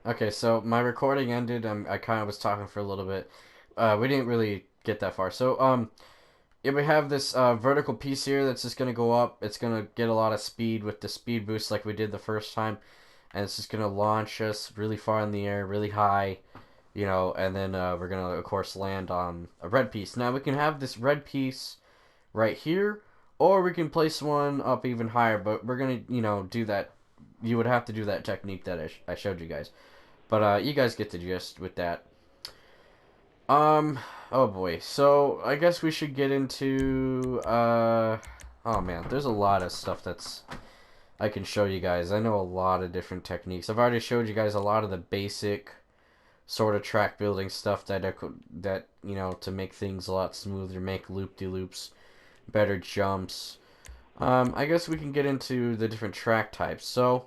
Okay, so my recording ended. I kind of was talking for a little bit. We didn't really get that far. Yeah, we have this vertical piece here that's just gonna go up. It's gonna get a lot of speed with the speed boost like we did the first time, and it's just gonna launch us really far in the air, really high, and then we're gonna of course land on a red piece. Now we can have this red piece right here, or we can place one up even higher. But we're gonna, do that. You would have to do that technique that I showed you guys. But you guys get the gist with that. Um, oh boy. So I guess we should get into oh man, there's a lot of stuff that's I can show you guys. I know a lot of different techniques. I've already showed you guys a lot of the basic sort of track building stuff that to make things a lot smoother, make loop-de-loops, better jumps. I guess we can get into the different track types. So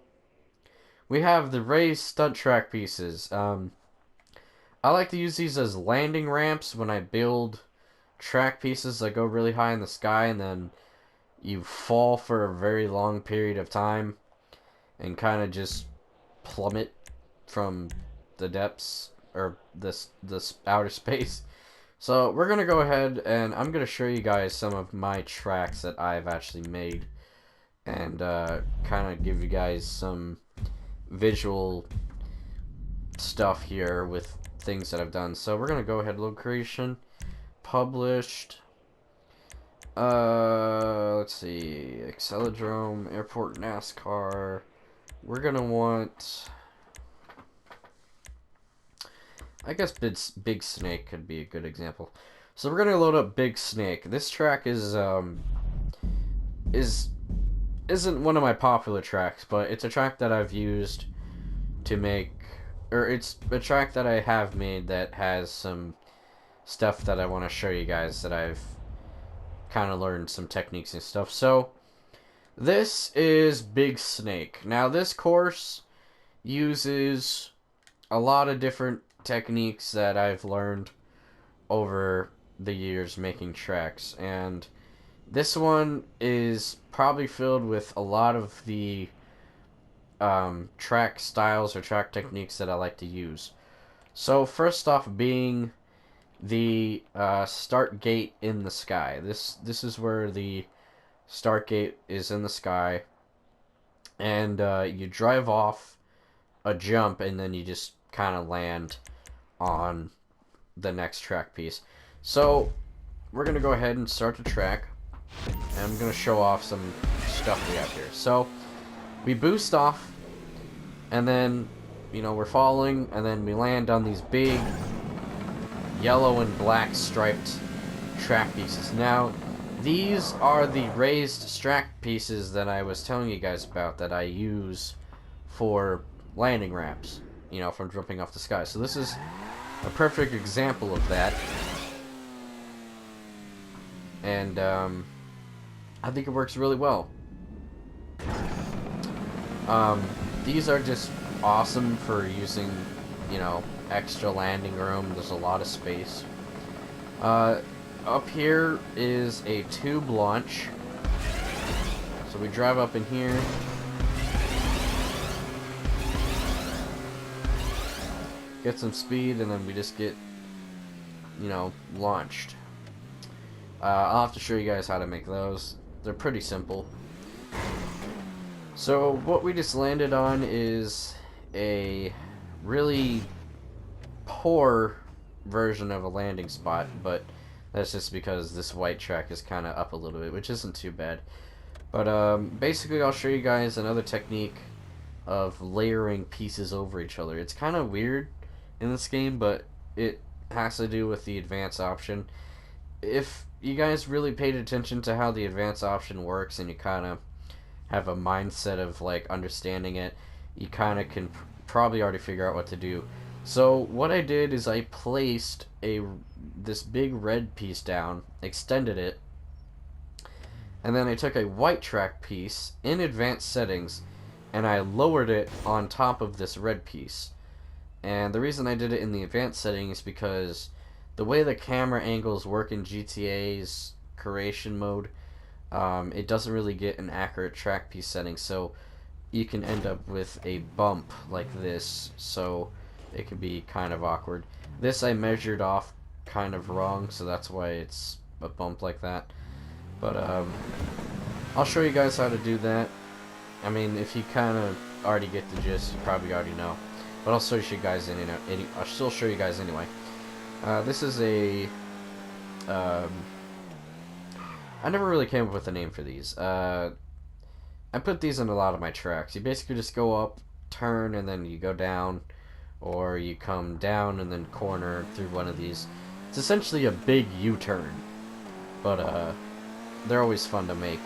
we have the raised stunt track pieces. I like to use these as landing ramps when I build track pieces that go really high in the sky and then you fall for a very long period of time and kind of just plummet from the depths or this outer space. So we're gonna go ahead and I'm gonna show you guys some of my tracks that I've actually made and kind of give you guys some visual stuff here with things that I've done. So we're gonna go ahead, load creation, published. Let's see, Accelodrome, Airport, NASCAR. We're gonna want, I guess Big Snake could be a good example. So we're gonna load up Big Snake. This track is isn't one of my popular tracks, but it's a track that I've used to make, or it's a track that I have made that has some stuff that I want to show you guys that I've kind of learned some techniques and stuff. So this is Big Snake. Now this course uses a lot of different techniques that I've learned over the years making tracks, and this one is probably filled with a lot of the track styles or track techniques that I like to use. So first off, being the start gate in the sky. This is where the start gate is in the sky, and you drive off a jump, and then you just kind of land on the next track piece. So we're gonna go ahead and start the track, and I'm gonna show off some stuff we have here. So we boost off, and then we're falling, and then we land on these big yellow and black striped track pieces. Now these are the raised track pieces that I was telling you guys about that I use for landing ramps, from jumping off the sky. So this is a perfect example of that, and I think it works really well. These are just awesome for using, extra landing room. There's a lot of space. Up here is a tube launch. So we drive up in here. Get some speed, and then we just get, launched. I'll have to show you guys how to make those. They're pretty simple. So what we just landed on is a really poor version of a landing spot, but that's just because this white track is kind of up a little bit, which isn't too bad. But basically I'll show you guys another technique of layering pieces over each other. It's kind of weird in this game, but it has to do with the advance option. If you guys really paid attention to how the advance option works and you kind of have a mindset of like understanding it, you kind of can probably already figure out what to do. So what I did is I placed this big red piece down, extended it, and then I took a white track piece in advanced settings and I lowered it on top of this red piece. And the reason I did it in the advanced setting is because the way the camera angles work in GTA's creation mode, it doesn't really get an accurate track piece setting. So you can end up with a bump like this, so it can be kind of awkward. This I measured off kind of wrong, so that's why it's a bump like that. But I'll show you guys how to do that. I mean, if you kind of already get the gist, you probably already know. But I'll show you guys I'll still show you guys anyway. This is a um, I never really came up with a name for these. I put these in a lot of my tracks. You basically just go up, turn, and then you go down, or you come down and then corner through one of these. It's essentially a big U-turn, but they're always fun to make.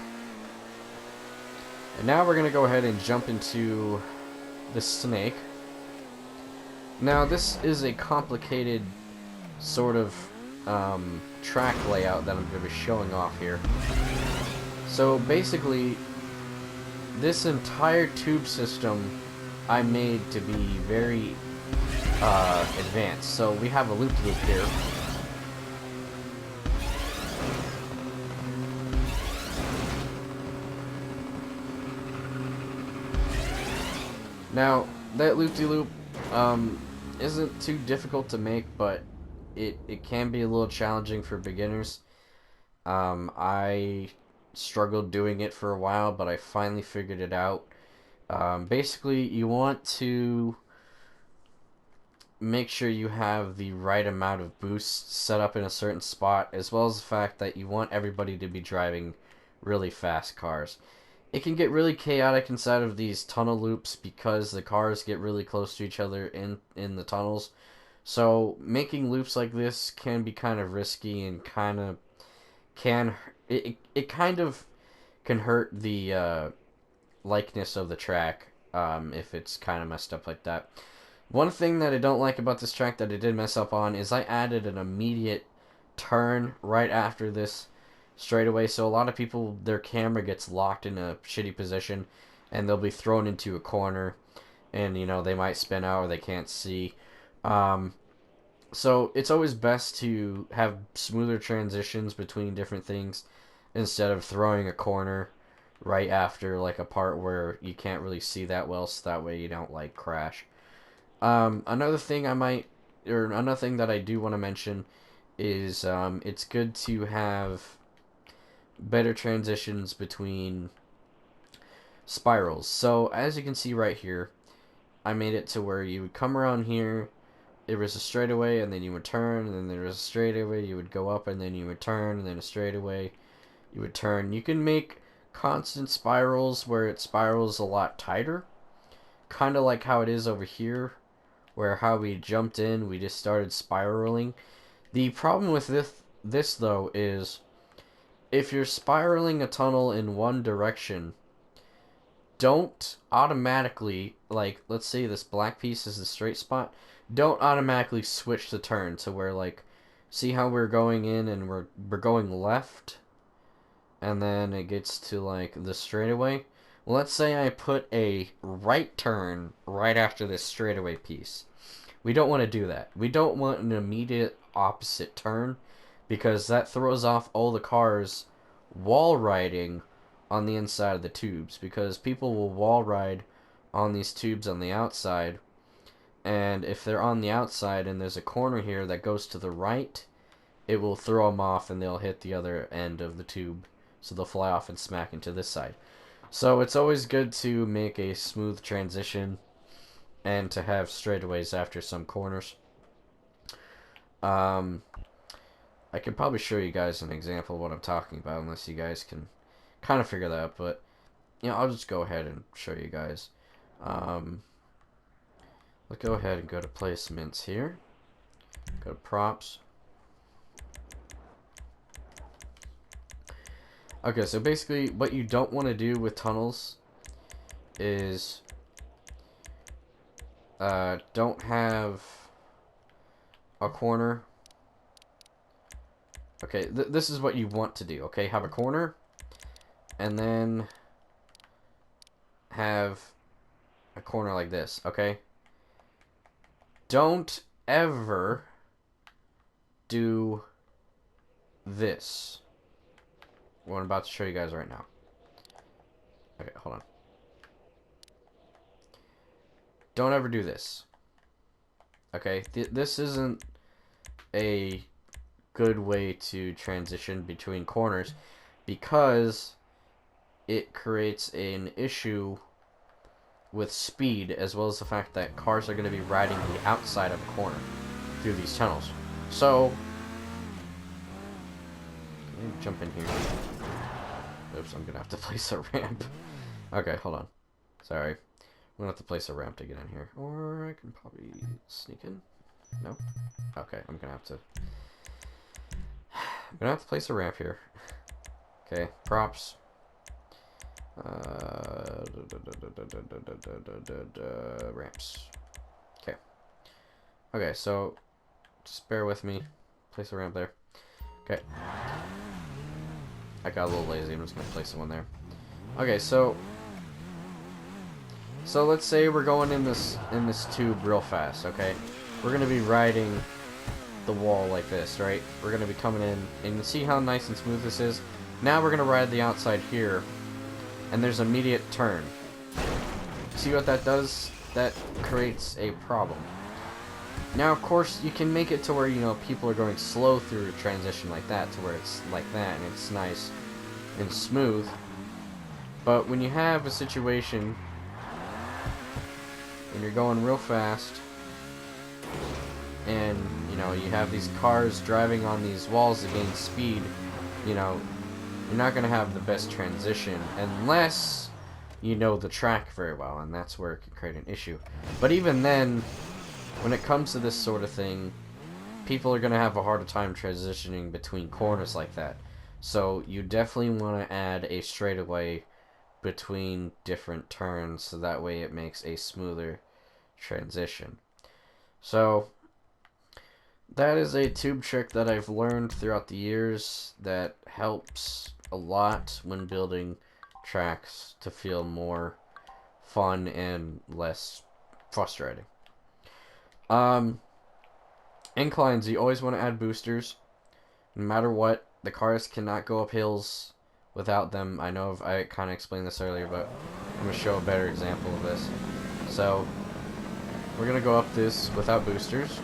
And now we're going to go ahead and jump into the snake. Now this is a complicated sort of track layout that I'm going to be showing off here. So basically, this entire tube system I made to be very advanced. So we have a loop-loop here. Now, that loop-de-loop isn't too difficult to make, but it can be a little challenging for beginners. I struggled doing it for a while, but I finally figured it out. Basically, you want to make sure you have the right amount of boost set up in a certain spot, as well as the fact that you want everybody to be driving really fast cars. It can get really chaotic inside of these tunnel loops because the cars get really close to each other in the tunnels. So making loops like this can be kind of risky and kind of it kind of can hurt the likeness of the track if it's kind of messed up like that. One thing that I don't like about this track that I did mess up on is I added an immediate turn right after this straightaway, so a lot of people, their camera gets locked in a shitty position and they'll be thrown into a corner and, you know, they might spin out or they can't see. Um, so it's always best to have smoother transitions between different things instead of throwing a corner right after like a part where you can't really see that well, so that way you don't like crash. Another thing another thing that I do want to mention is it's good to have better transitions between spirals. So as you can see right here, I made it to where you would come around here, it was a straightaway, and then you would turn, and then there was a straightaway, you would go up, and then you would turn, and then a straightaway, you would turn. You can make constant spirals where it spirals a lot tighter, kind of like how it is over here, where how we jumped in, we just started spiraling. The problem with this though is if you're spiraling a tunnel in one direction, don't automatically, like, let's say this black piece is the straight spot, don't automatically switch the turn to where, like, see how we're going in and we're going left, and then it gets to, like, the straightaway. Well, let's say I put a right turn right after this straightaway piece. We don't want to do that. We don't want an immediate opposite turn because that throws off all the cars wall riding on the inside of the tubes, because people will wall ride on these tubes on the outside, and if they're on the outside and there's a corner here that goes to the right, it will throw them off and they'll hit the other end of the tube, so they'll fly off and smack into this side. So it's always good to make a smooth transition and to have straightaways after some corners. Um, I could probably show you guys an example of what I'm talking about, unless you guys can kind of figure that out, but you know, I'll just go ahead and show you guys. Let's go ahead and go to placements here. Go to props. Okay, so basically what you don't want to do with tunnels is don't have a corner. Okay, this is what you want to do, okay? Have a corner, and then have a corner like this, okay? Don't ever do this. What I'm about to show you guys right now. Okay, hold on. don't ever do this. Okay, this isn't a good way to transition between corners because it creates an issue with speed, as well as the fact that cars are going to be riding the outside of a corner through these tunnels. So, let me jump in here. Oops, I'm going to have to place a ramp. Okay, hold on. Sorry. I'm going to have to place a ramp to get in here. Or I can probably sneak in. No? Okay, I'm going to have to place a ramp here. Okay, props. Ramps. Okay. Okay, so just bear with me. Place a ramp there. Okay. I got a little lazy. I'm just gonna place one there. Okay, so let's say we're going in this tube real fast. Okay, we're gonna be riding the wall like this, right? We're gonna be coming in, and you see how nice and smooth this is. Now we're gonna ride the outside here, and there's immediate turn. See what that does? That creates a problem. Now, of course, you can make it to where, you know, people are going slow through a transition like that, to where it's like that, and it's nice and smooth. But when you have a situation when you're going real fast, and, you know, you have these cars driving on these walls to gain speed, you know, you're not going to have the best transition unless you know the track very well, and that's where it can create an issue. But even then, when it comes to this sort of thing, people are going to have a harder time transitioning between corners like that. So you definitely want to add a straightaway between different turns, so that way it makes a smoother transition. So that is a tube trick that I've learned throughout the years that helps a lot when building tracks to feel more fun and less frustrating. Inclines, you always want to add boosters. No matter what, the cars cannot go up hills without them. I know I kind of explained this earlier, but I'm going to show a better example of this. So, we're going to go up this without boosters.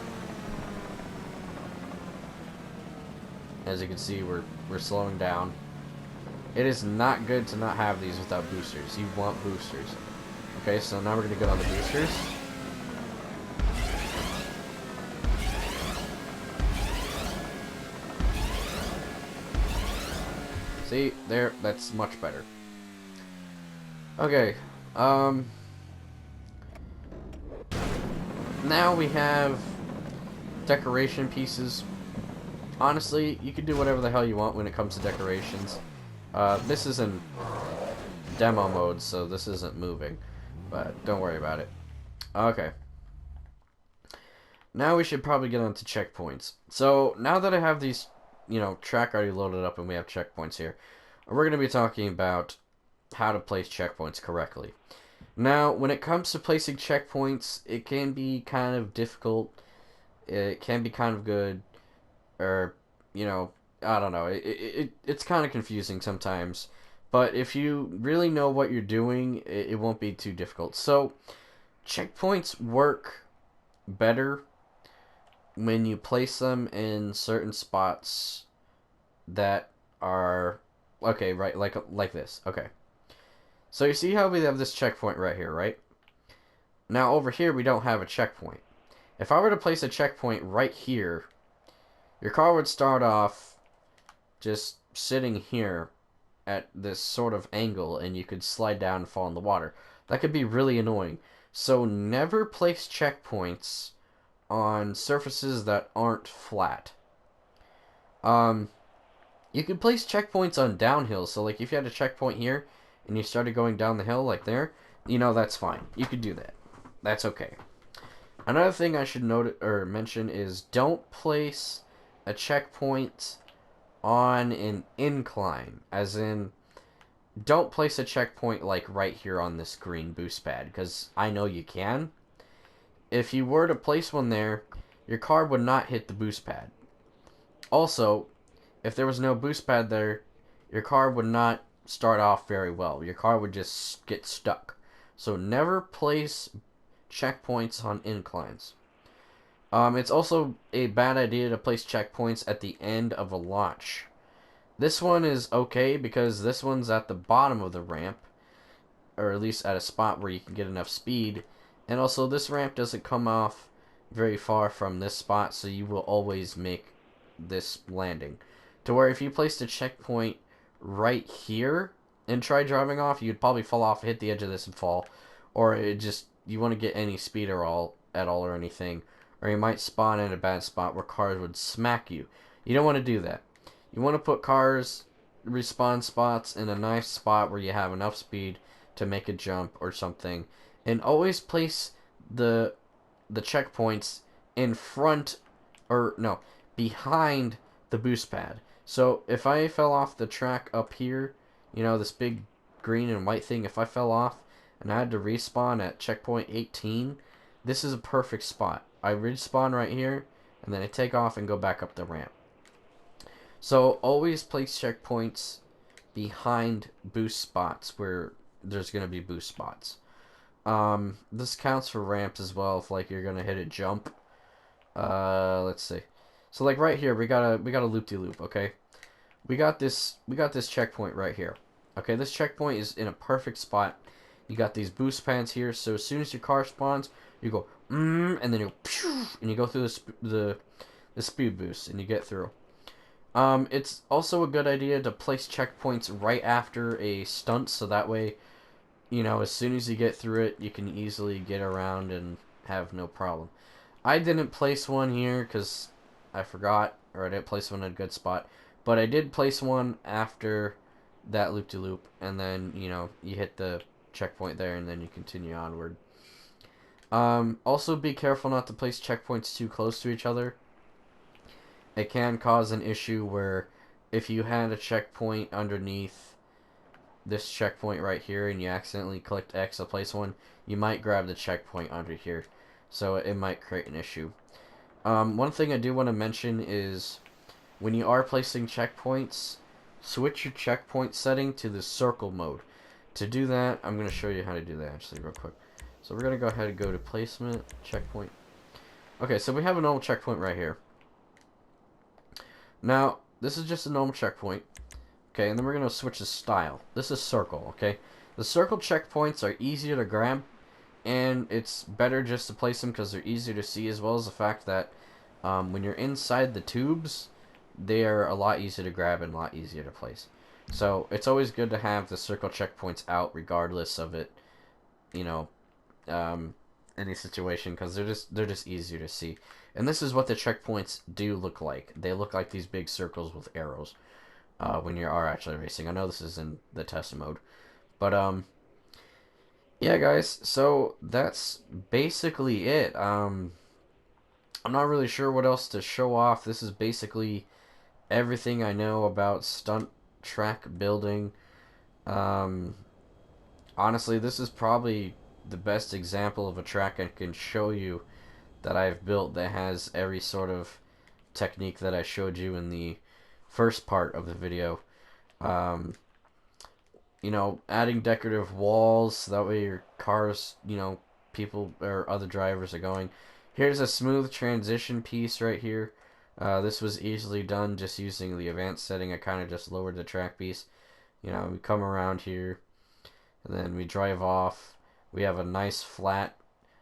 As you can see, we're slowing down. It is not good to not have these without boosters. You want boosters. Okay, so now we're going to get on the boosters. See, there, that's much better. Okay, now we have decoration pieces. Honestly, you can do whatever the hell you want when it comes to decorations. This is in demo mode, so this isn't moving, but don't worry about it. Okay. Now we should probably get on to checkpoints. So, now that I have these, you know, track already loaded up and we have checkpoints here, we're going to be talking about how to place checkpoints correctly. Now, when it comes to placing checkpoints, it can be kind of difficult. It can be kind of good, or, you know, I don't know. It's kind of confusing sometimes. But if you really know what you're doing, it won't be too difficult. So, checkpoints work better when you place them in certain spots that are okay, right, like this. Okay. So you see how we have this checkpoint right here, right? Now over here we don't have a checkpoint. If I were to place a checkpoint right here, your car would start off just sitting here at this sort of angle, and you could slide down and fall in the water. That could be really annoying. So never place checkpoints on surfaces that aren't flat. You can place checkpoints on downhill. So like if you had a checkpoint here and you started going down the hill like there, you know, that's fine. You could do that. That's okay. Another thing I should note or mention is don't place a checkpoint on an incline, as in don't place a checkpoint like right here on this green boost pad, because I know you can. If you were to place one there, your car would not hit the boost pad. Also, if there was no boost pad there, your car would not start off very well. Your car would just get stuck. So never place checkpoints on inclines. It's also a bad idea to place checkpoints at the end of a launch. This one is okay because this one's at the bottom of the ramp, or at least at a spot where you can get enough speed. And also, this ramp doesn't come off very far from this spot, so you will always make this landing. To where if you placed a checkpoint right here and try driving off, you'd probably fall off, hit the edge of this, and fall. Or it just, you want to get any speed at all or anything. Or you might spawn in a bad spot where cars would smack you. You don't want to do that. You want to put cars respawn spots in a nice spot where you have enough speed to make a jump or something, and always place the checkpoints in front, or no, behind the boost pad. So if I fell off the track up here, you know, this big green and white thing, if I fell off and I had to respawn at checkpoint 18, this is a perfect spot. I respawn right here, and then I take off and go back up the ramp. So always place checkpoints behind boost spots where there's going to be boost spots. This counts for ramps as well if like you're going to hit a jump. Let's see. So like right here we got a loop-de-loop, okay? We got this checkpoint right here. Okay, this checkpoint is in a perfect spot. You got these boost pads here, so as soon as your car spawns, you go and then you go, and you go through the speed boost and you get through. It's also a good idea to place checkpoints right after a stunt, so that way, you know, as soon as you get through it, you can easily get around and have no problem. I didn't place one here because I forgot, or I didn't place one in a good spot, but I did place one after that loop-de-loop, and then, you know, you hit the checkpoint there, and then you continue onward. Also be careful not to place checkpoints too close to each other. It can cause an issue where if you had a checkpoint underneath this checkpoint right here and you accidentally clicked X to place one, you might grab the checkpoint under here. So it might create an issue. One thing I do want to mention is when you are placing checkpoints, switch your checkpoint setting to the circle mode. To do that, I'm going to show you how to do that actually real quick. So we're going to go ahead and go to placement, checkpoint. Okay, so we have a normal checkpoint right here. Now, this is just a normal checkpoint. Okay, and then we're going to switch the style. This is circle, okay? The circle checkpoints are easier to grab, and it's better just to place them because they're easier to see, as well as the fact that when you're inside the tubes, they are a lot easier to grab and a lot easier to place. So, it's always good to have the circle checkpoints out regardless of it, you know, any situation, because they're just easier to see. And this is what the checkpoints do look like. They look like these big circles with arrows when you are actually racing. I know this is in the test mode, but yeah, guys. So that's basically it. I'm not really sure what else to show off. This is basically everything I know about stunt track building. Honestly, this is probably the best example of a track I can show you that I've built that has every sort of technique that I showed you in the first part of the video. You know, adding decorative walls so that way your cars, you know, people or other drivers are going. Here's a smooth transition piece right here. This was easily done just using the advanced setting. I kind of just lowered the track piece. You know, we come around here and then we drive off. We have a nice flat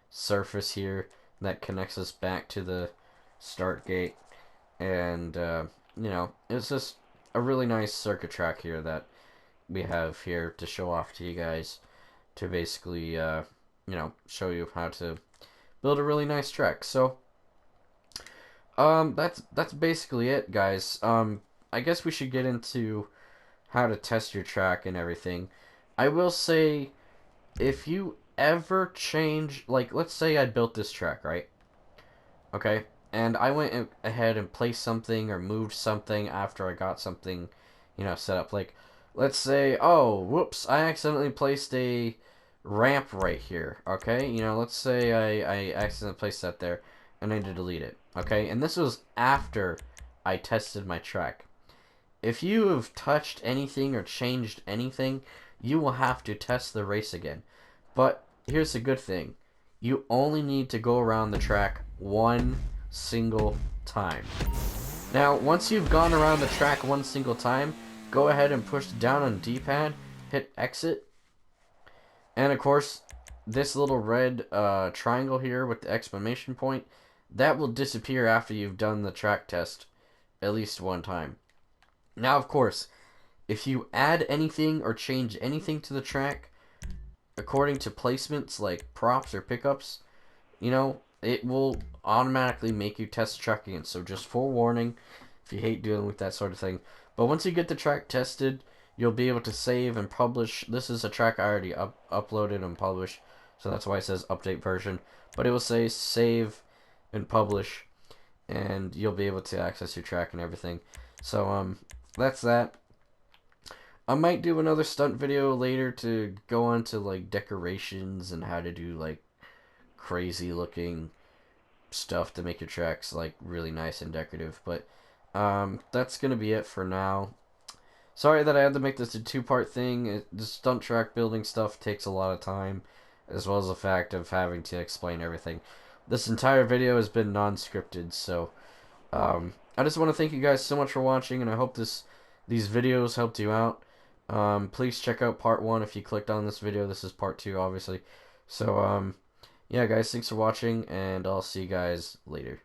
surface here that connects us back to the start gate, and you know, it's just a really nice circuit track here that we have here to show off to you guys, to basically you know, show you how to build a really nice track. So that's basically it, guys. I guess we should get into how to test your track and everything. I will say, if you ever change, like, let's say I built this track, right? Okay, and I went ahead and placed something or moved something after I got something, you know, set up. Like, let's say, oh, whoops, I accidentally placed a ramp right here, okay? You know, let's say I accidentally placed that there, and I need to delete it, okay? And this was after I tested my track. If you have touched anything or changed anything, you will have to test the race again. But here's the good thing. you only need to go around the track one single time. Now, once you've gone around the track one single time, go ahead and push down on D-pad, hit exit, and of course, this little red triangle here with the exclamation point, that will disappear after you've done the track test at least one time. Now, of course, if you add anything or change anything to the track, according to placements like props or pickups, you know, it will automatically make you test the track again. So just forewarning, if you hate dealing with that sort of thing. But once you get the track tested, you'll be able to save and publish. This is a track I already uploaded and published, so that's why it says update version. But it will say save and publish, and you'll be able to access your track and everything. So that's that. I might do another stunt video later to go on to like decorations and how to do like crazy looking stuff to make your tracks like really nice and decorative. But that's gonna be it for now. Sorry that I had to make this a two-part thing. The stunt track building stuff takes a lot of time, as well as the fact of having to explain everything. This entire video has been non-scripted, so I just want to thank you guys so much for watching, and I hope these videos helped you out. Please check out part 1 if you clicked on this video. This is part 2, obviously. So, yeah, guys, thanks for watching, and I'll see you guys later.